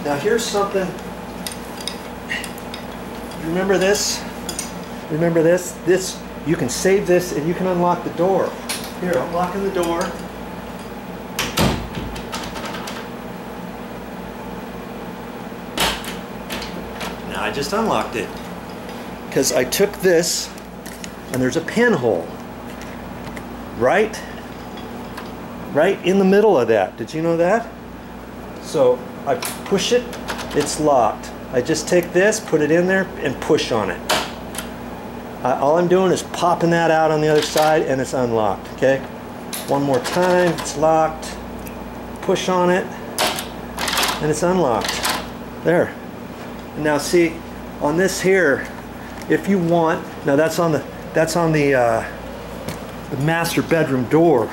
Now here's something. Remember this? Remember this? This, you can save this and you can unlock the door. Here, I'm locking the door. Now I just unlocked it. Because I took this and there's a pinhole right in the middle of that. Did you know that? So I push it, it's locked. I just take this, put it in there, and push on it. All I'm doing is popping that out on the other side and it's unlocked, okay? One more time, it's locked. Push on it and it's unlocked. There. And now see, on this here, if you want, now that's on the master bedroom door.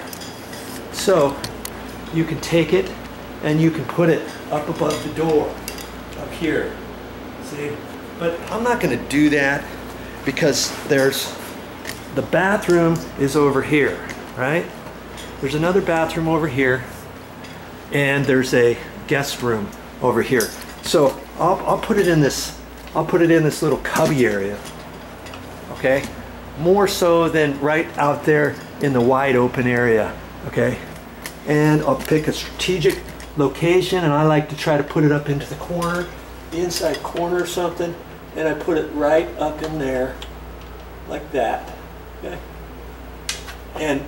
So you can take it and you can put it up above the door, up here. See? But I'm not going to do that because there's, the bathroom is over here, right? There's another bathroom over here and there's a guest room over here. So I'll put it in this, little cubby area, okay? More so than right out there in the wide open area, okay? And I'll pick a strategic location, and I like to try to put it up into the corner, the inside corner or something, and I put it right up in there like that, okay? And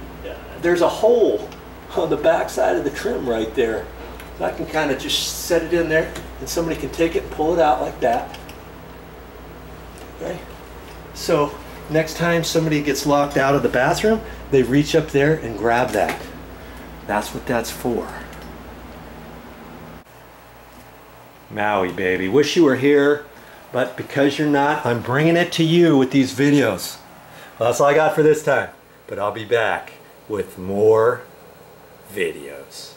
there's a hole on the back side of the trim right there, so I can kind of just set it in there and somebody can take it and pull it out like that, okay? So next time somebody gets locked out of the bathroom, they reach up there and grab that. That's what that's for. Maui, baby. Wish you were here, but because you're not, I'm bringing it to you with these videos. Well, that's all I got for this time, but I'll be back with more videos.